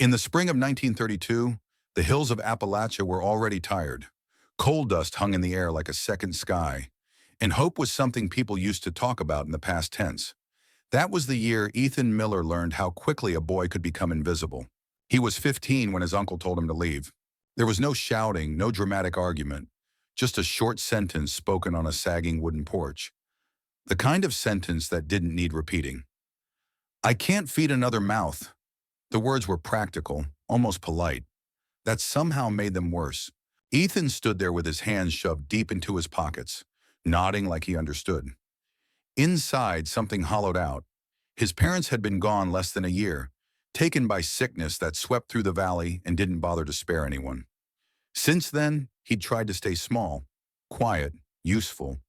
In the spring of 1932, the hills of Appalachia were already tired. Coal dust hung in the air like a second sky, and hope was something people used to talk about in the past tense. That was the year Ethan Miller learned how quickly a boy could become invisible. He was 15 when his uncle told him to leave. There was no shouting, no dramatic argument, just a short sentence spoken on a sagging wooden porch. The kind of sentence that didn't need repeating. "I can't feed another mouth." The words were practical, almost polite. That somehow made them worse. Ethan stood there with his hands shoved deep into his pockets, nodding like he understood. Inside, something hollowed out. His parents had been gone less than a year, taken by sickness that swept through the valley and didn't bother to spare anyone. Since then, he'd tried to stay small, quiet, useful,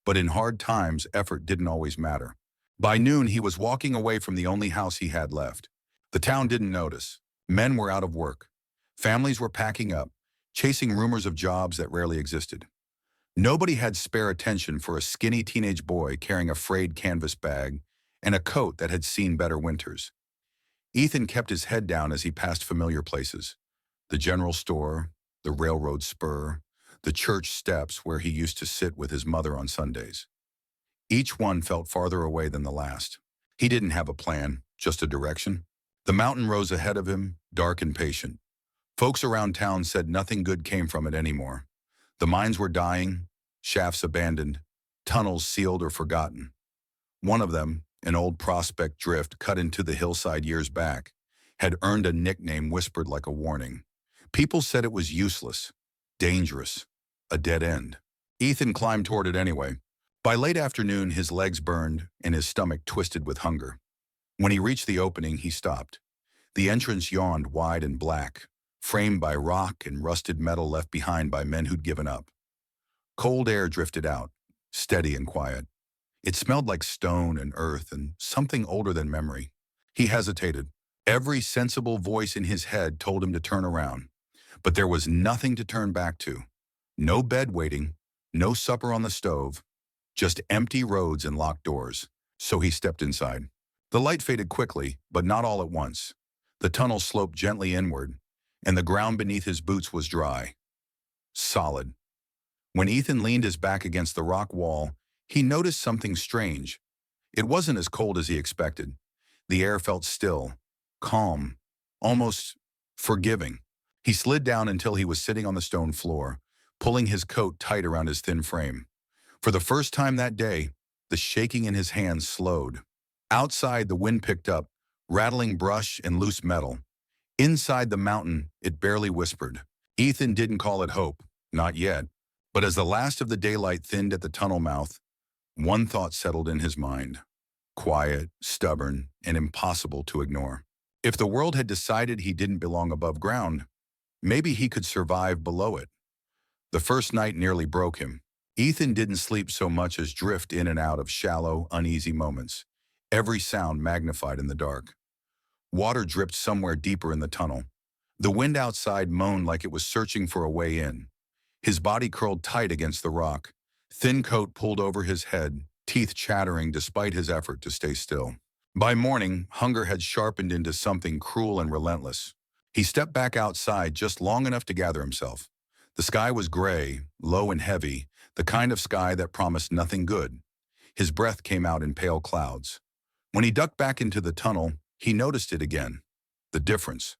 but in hard times, effort didn't always matter. By noon, he was walking away from the only house he had left. The town didn't notice. Men were out of work. Families were packing up, chasing rumors of jobs that rarely existed. Nobody had spare attention for a skinny teenage boy carrying a frayed canvas bag and a coat that had seen better winters. Ethan kept his head down as he passed familiar places. The general store, the railroad spur, the church steps where he used to sit with his mother on Sundays. Each one felt farther away than the last. He didn't have a plan, just a direction. The mountain rose ahead of him, dark and patient. Folks around town said nothing good came from it anymore. The mines were dying, shafts abandoned, tunnels sealed or forgotten. One of them, an old prospect drift cut into the hillside years back, had earned a nickname whispered like a warning. People said it was useless, dangerous, a dead end. Ethan climbed toward it anyway. By late afternoon, his legs burned and his stomach twisted with hunger. When he reached the opening, he stopped. The entrance yawned wide and black, framed by rock and rusted metal left behind by men who'd given up. Cold air drifted out, steady and quiet. It smelled like stone and earth and something older than memory. He hesitated. Every sensible voice in his head told him to turn around. But there was nothing to turn back to. No bed waiting, no supper on the stove, just empty roads and locked doors. So he stepped inside. The light faded quickly, but not all at once. The tunnel sloped gently inward, and the ground beneath his boots was dry. Solid. When Ethan leaned his back against the rock wall, he noticed something strange. It wasn't as cold as he expected. The air felt still, calm, almost forgiving. He slid down until he was sitting on the stone floor, pulling his coat tight around his thin frame. For the first time that day, the shaking in his hands slowed. Outside, the wind picked up, rattling brush and loose metal. Inside the mountain, it barely whispered. Ethan didn't call it hope, not yet. But as the last of the daylight thinned at the tunnel mouth, one thought settled in his mind. Quiet, stubborn, and impossible to ignore. If the world had decided he didn't belong above ground, maybe he could survive below it. The first night nearly broke him. Ethan didn't sleep so much as drift in and out of shallow, uneasy moments, every sound magnified in the dark. Water dripped somewhere deeper in the tunnel. The wind outside moaned like it was searching for a way in. His body curled tight against the rock, thin coat pulled over his head, teeth chattering despite his effort to stay still. By morning, hunger had sharpened into something cruel and relentless. He stepped back outside just long enough to gather himself. The sky was gray, low and heavy, the kind of sky that promised nothing good. His breath came out in pale clouds. When he ducked back into the tunnel, he noticed it again. The difference.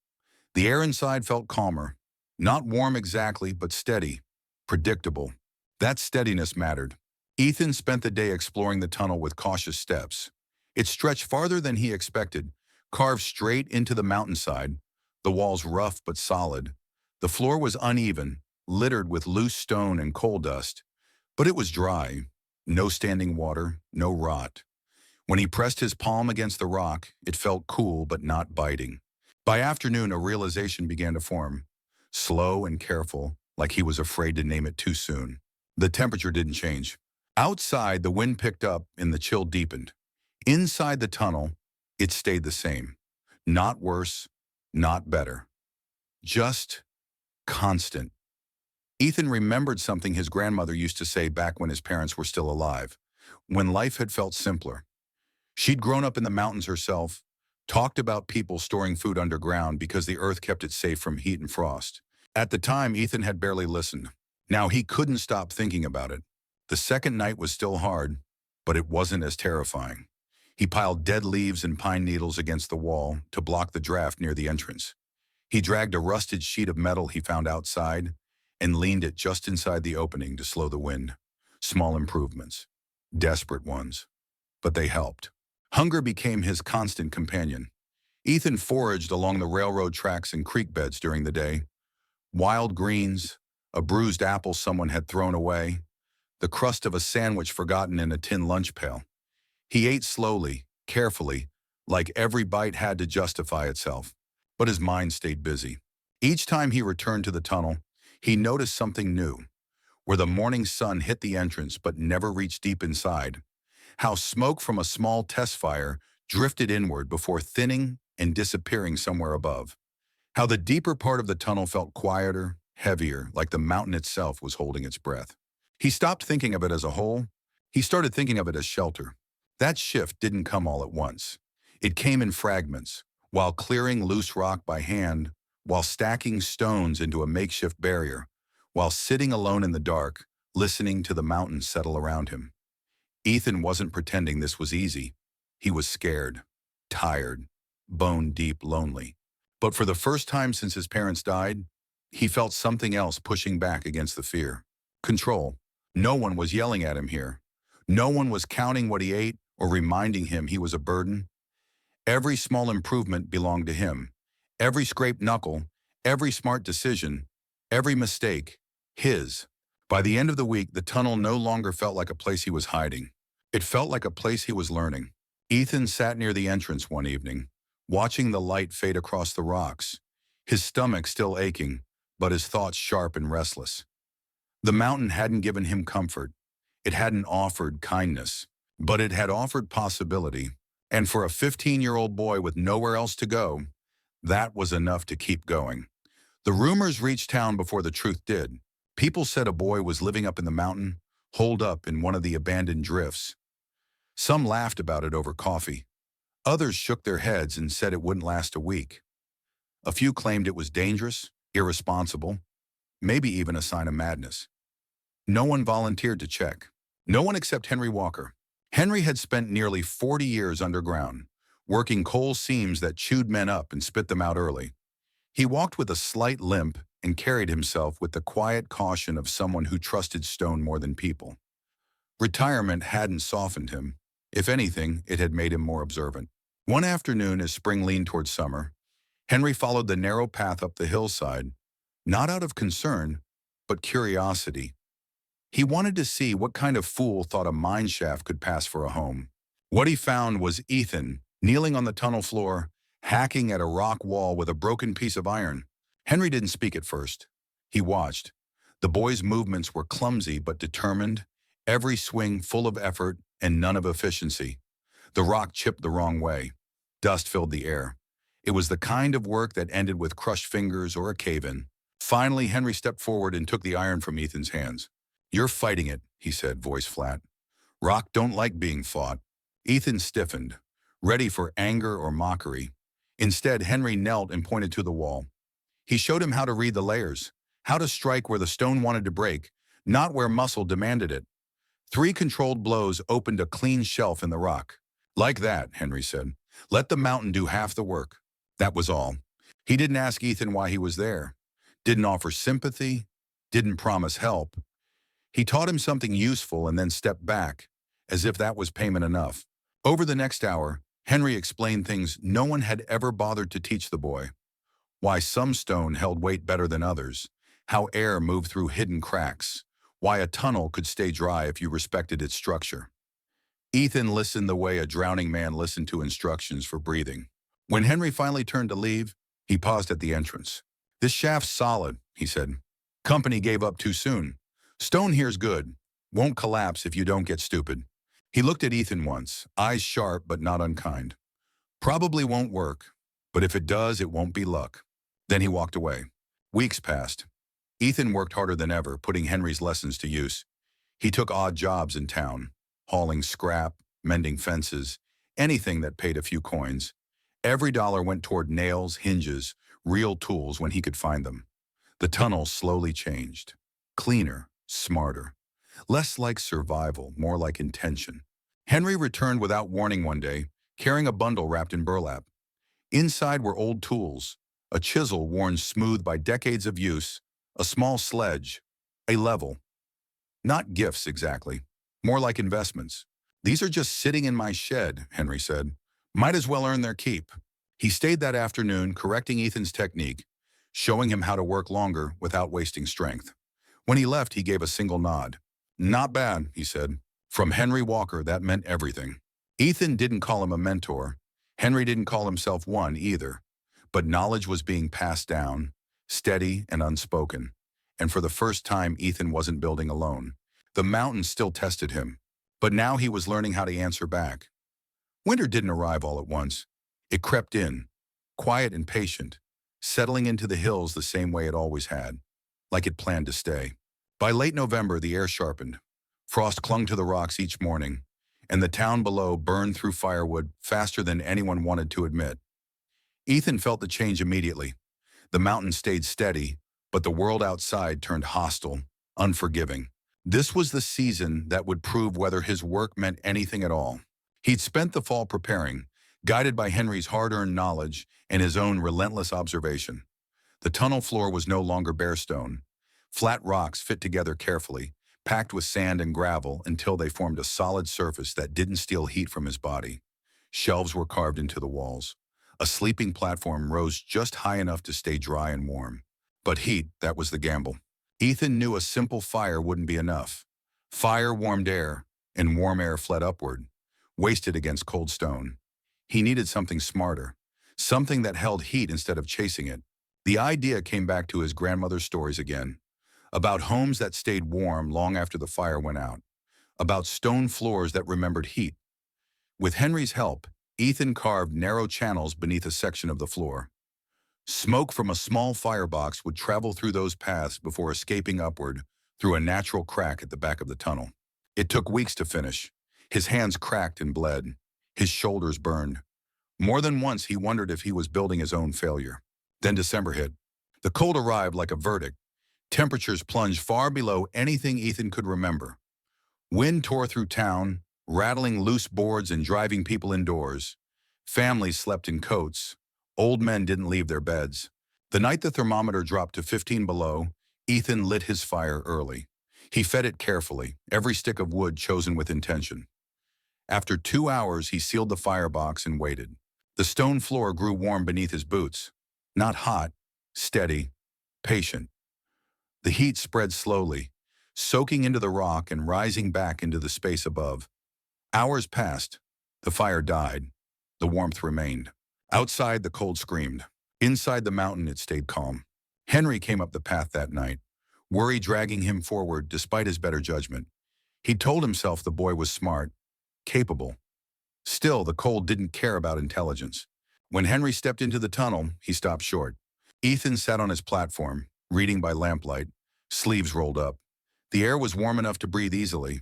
The air inside felt calmer. Not warm exactly, but steady, predictable. That steadiness mattered. Ethan spent the day exploring the tunnel with cautious steps. It stretched farther than he expected, carved straight into the mountainside, the walls rough but solid. The floor was uneven, littered with loose stone and coal dust, but it was dry. No standing water, no rot. When he pressed his palm against the rock, it felt cool but not biting. By afternoon, a realization began to form. Slow and careful, like he was afraid to name it too soon. The temperature didn't change. Outside, the wind picked up and the chill deepened. Inside the tunnel, it stayed the same. Not worse, not better. Just constant. Ethan remembered something his grandmother used to say back when his parents were still alive, when life had felt simpler. She'd grown up in the mountains herself, talked about people storing food underground because the earth kept it safe from heat and frost. At the time, Ethan had barely listened. Now he couldn't stop thinking about it. The second night was still hard, but it wasn't as terrifying. He piled dead leaves and pine needles against the wall to block the draft near the entrance. He dragged a rusted sheet of metal he found outside and leaned it just inside the opening to slow the wind. Small improvements. Desperate ones. But they helped. Hunger became his constant companion. Ethan foraged along the railroad tracks and creek beds during the day. Wild greens, a bruised apple someone had thrown away, the crust of a sandwich forgotten in a tin lunch pail. He ate slowly, carefully, like every bite had to justify itself. But his mind stayed busy. Each time he returned to the tunnel, he noticed something new. Where the morning sun hit the entrance but never reached deep inside, how smoke from a small test fire drifted inward before thinning and disappearing somewhere above. How the deeper part of the tunnel felt quieter, heavier, like the mountain itself was holding its breath. He stopped thinking of it as a whole. He started thinking of it as shelter. That shift didn't come all at once. It came in fragments, while clearing loose rock by hand, while stacking stones into a makeshift barrier, while sitting alone in the dark, listening to the mountains settle around him. Ethan wasn't pretending this was easy. He was scared, tired, bone-deep lonely. But for the first time since his parents died, he felt something else pushing back against the fear. Control. No one was yelling at him here. No one was counting what he ate or reminding him he was a burden. Every small improvement belonged to him. Every scraped knuckle, every smart decision, every mistake, his. By the end of the week, the tunnel no longer felt like a place he was hiding. It felt like a place he was learning. Ethan sat near the entrance one evening, watching the light fade across the rocks, his stomach still aching, but his thoughts sharp and restless. The mountain hadn't given him comfort. It hadn't offered kindness, but it had offered possibility. And for a 15-year-old boy with nowhere else to go, that was enough to keep going. The rumors reached town before the truth did. People said a boy was living up in the mountain, holed up in one of the abandoned drifts. Some laughed about it over coffee. Others shook their heads and said it wouldn't last a week. A few claimed it was dangerous, irresponsible, maybe even a sign of madness. No one volunteered to check. No one except Henry Walker. Henry had spent nearly 40 years underground, working coal seams that chewed men up and spit them out early. He walked with a slight limp and carried himself with the quiet caution of someone who trusted stone more than people. Retirement hadn't softened him. If anything, it had made him more observant. One afternoon, as spring leaned toward summer, Henry followed the narrow path up the hillside, not out of concern, but curiosity. He wanted to see what kind of fool thought a mine shaft could pass for a home. What he found was Ethan, kneeling on the tunnel floor, hacking at a rock wall with a broken piece of iron. Henry didn't speak at first. He watched. The boy's movements were clumsy but determined, every swing full of effort and none of efficiency. The rock chipped the wrong way. Dust filled the air. It was the kind of work that ended with crushed fingers or a cave-in. Finally, Henry stepped forward and took the iron from Ethan's hands. "You're fighting it," he said, voice flat. "Rock don't like being fought." Ethan stiffened, ready for anger or mockery. Instead, Henry knelt and pointed to the wall. He showed him how to read the layers, how to strike where the stone wanted to break, not where muscle demanded it. 3 controlled blows opened a clean shelf in the rock. "Like that," Henry said. "Let the mountain do half the work." That was all. He didn't ask Ethan why he was there, didn't offer sympathy, didn't promise help. He taught him something useful and then stepped back, as if that was payment enough. Over the next hour, Henry explained things no one had ever bothered to teach the boy. Why some stone held weight better than others, how air moved through hidden cracks, why a tunnel could stay dry if you respected its structure. Ethan listened the way a drowning man listened to instructions for breathing. When Henry finally turned to leave, he paused at the entrance. "This shaft's solid," he said. "Company gave up too soon. Stone here's good. Won't collapse if you don't get stupid." He looked at Ethan once, eyes sharp but not unkind. "Probably won't work, but if it does, it won't be luck." Then he walked away. Weeks passed. Ethan worked harder than ever, putting Henry's lessons to use. He took odd jobs in town, hauling scrap, mending fences, anything that paid a few coins. Every dollar went toward nails, hinges, real tools when he could find them. The tunnel slowly changed. Cleaner, smarter. Less like survival, more like intention. Henry returned without warning one day, carrying a bundle wrapped in burlap. Inside were old tools, a chisel worn smooth by decades of use, a small sledge, a level. Not gifts exactly, more like investments. These are just sitting in my shed, Henry said. Might as well earn their keep. He stayed that afternoon correcting Ethan's technique, showing him how to work longer without wasting strength. When he left, he gave a single nod. Not bad, he said. From Henry Walker, that meant everything. Ethan didn't call him a mentor. Henry didn't call himself one either. But knowledge was being passed down, steady and unspoken. And for the first time, Ethan wasn't building alone. The mountain still tested him. But now he was learning how to answer back. Winter didn't arrive all at once. It crept in, quiet and patient, settling into the hills the same way it always had, like it planned to stay. By late November, the air sharpened. Frost clung to the rocks each morning, and the town below burned through firewood faster than anyone wanted to admit. Ethan felt the change immediately. The mountain stayed steady, but the world outside turned hostile, unforgiving. This was the season that would prove whether his work meant anything at all. He'd spent the fall preparing, guided by Henry's hard-earned knowledge and his own relentless observation. The tunnel floor was no longer bare stone. Flat rocks fit together carefully, packed with sand and gravel until they formed a solid surface that didn't steal heat from his body. Shelves were carved into the walls. A sleeping platform rose just high enough to stay dry and warm. But heat, that was the gamble. Ethan knew a simple fire wouldn't be enough. Fire warmed air, and warm air fled upward, wasted against cold stone. He needed something smarter, something that held heat instead of chasing it. The idea came back to his grandmother's stories again, about homes that stayed warm long after the fire went out, about stone floors that remembered heat. With Henry's help, Ethan carved narrow channels beneath a section of the floor. Smoke from a small firebox would travel through those paths before escaping upward through a natural crack at the back of the tunnel. It took weeks to finish. His hands cracked and bled. His shoulders burned. More than once, he wondered if he was building his own failure. Then December hit. The cold arrived like a verdict. Temperatures plunged far below anything Ethan could remember. Wind tore through town, rattling loose boards and driving people indoors. Families slept in coats. Old men didn't leave their beds. The night the thermometer dropped to 15 below, Ethan lit his fire early. He fed it carefully, every stick of wood chosen with intention. After 2 hours, he sealed the firebox and waited. The stone floor grew warm beneath his boots. Not hot, steady, patient. The heat spread slowly, soaking into the rock and rising back into the space above. Hours passed. The fire died. The warmth remained. Outside, the cold screamed. Inside the mountain, it stayed calm. Henry came up the path that night, worry dragging him forward despite his better judgment. He told himself the boy was smart, capable. Still, the cold didn't care about intelligence. When Henry stepped into the tunnel, he stopped short. Ethan sat on his platform, reading by lamplight, sleeves rolled up. The air was warm enough to breathe easily.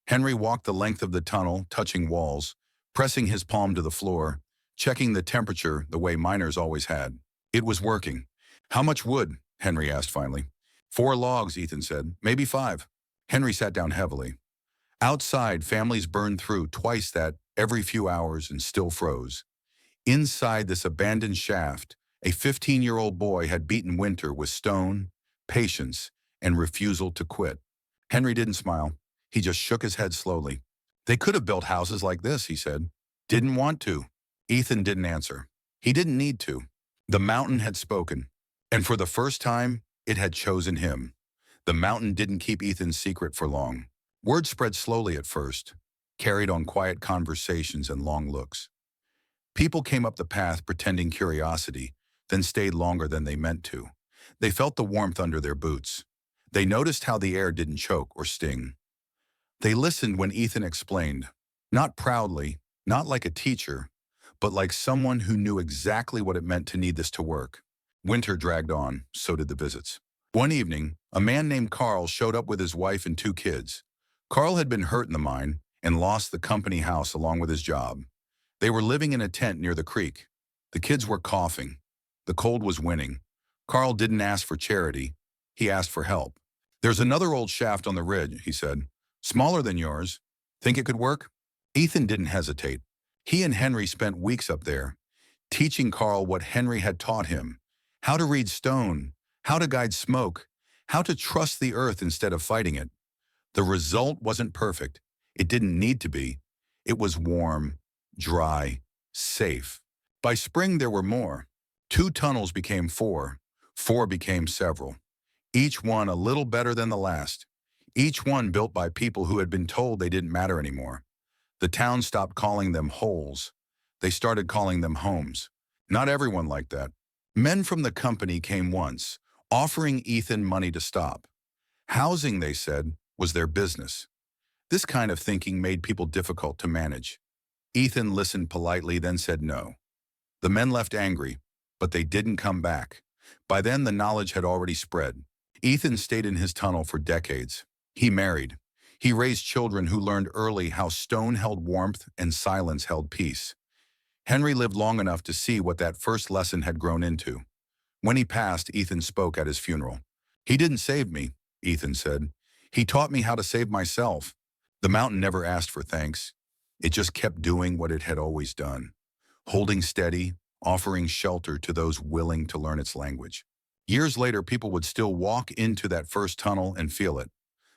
Henry walked the length of the tunnel, touching walls, pressing his palm to the floor, checking the temperature the way miners always had. It was working. How much wood? Henry asked finally. 4 logs, Ethan said. Maybe 5. Henry sat down heavily. Outside, families burned through twice that every few hours and still froze. Inside this abandoned shaft, a 15-year-old boy had beaten winter with stone, patience, and refusal to quit. Henry didn't smile. He just shook his head slowly. They could have built houses like this, he said. Didn't want to. Ethan didn't answer. He didn't need to. The mountain had spoken, and for the first time, it had chosen him. The mountain didn't keep Ethan's secret for long. Word spread slowly at first, carried on quiet conversations and long looks. People came up the path pretending curiosity, then stayed longer than they meant to. They felt the warmth under their boots. They noticed how the air didn't choke or sting. They listened when Ethan explained, not proudly, not like a teacher, but like someone who knew exactly what it meant to need this to work. Winter dragged on, so did the visits. One evening, a man named Carl showed up with his wife and 2 kids. Carl had been hurt in the mine and lost the company house along with his job. They were living in a tent near the creek. The kids were coughing. The cold was winning. Carl didn't ask for charity. He asked for help. "There's another old shaft on the ridge," he said. "Smaller than yours. Think it could work?" Ethan didn't hesitate. He and Henry spent weeks up there, teaching Carl what Henry had taught him: how to read stone, how to guide smoke, how to trust the earth instead of fighting it. The result wasn't perfect. It didn't need to be. It was warm, dry, safe. By spring, there were more. 2 tunnels became 4. 4 became several. Each one a little better than the last. Each one built by people who had been told they didn't matter anymore. The town stopped calling them holes. They started calling them homes. Not everyone liked that. Men from the company came once, offering Ethan money to stop. Housing, they said, was their business. This kind of thinking made people difficult to manage. Ethan listened politely, then said no. The men left angry, but they didn't come back. By then, the knowledge had already spread. Ethan stayed in his tunnel for decades. He married. He raised children who learned early how stone held warmth and silence held peace. Henry lived long enough to see what that first lesson had grown into. When he passed, Ethan spoke at his funeral. "He didn't save me," Ethan said. "He taught me how to save myself." The mountain never asked for thanks. It just kept doing what it had always done, holding steady, offering shelter to those willing to learn its language. Years later, people would still walk into that first tunnel and feel it: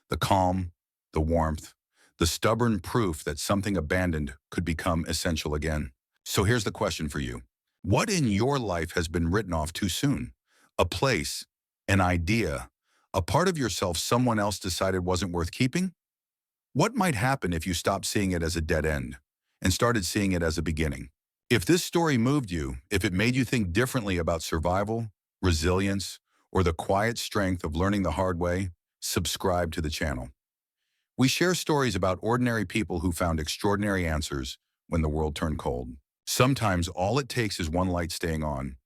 the calm, the warmth, the stubborn proof that something abandoned could become essential again. So here's the question for you. What in your life has been written off too soon? A place, an idea, a part of yourself someone else decided wasn't worth keeping? What might happen if you stopped seeing it as a dead end and started seeing it as a beginning? If this story moved you, if it made you think differently about survival, resilience, or the quiet strength of learning the hard way, subscribe to the channel. We share stories about ordinary people who found extraordinary answers when the world turned cold. Sometimes all it takes is one light staying on,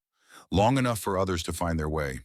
long enough for others to find their way.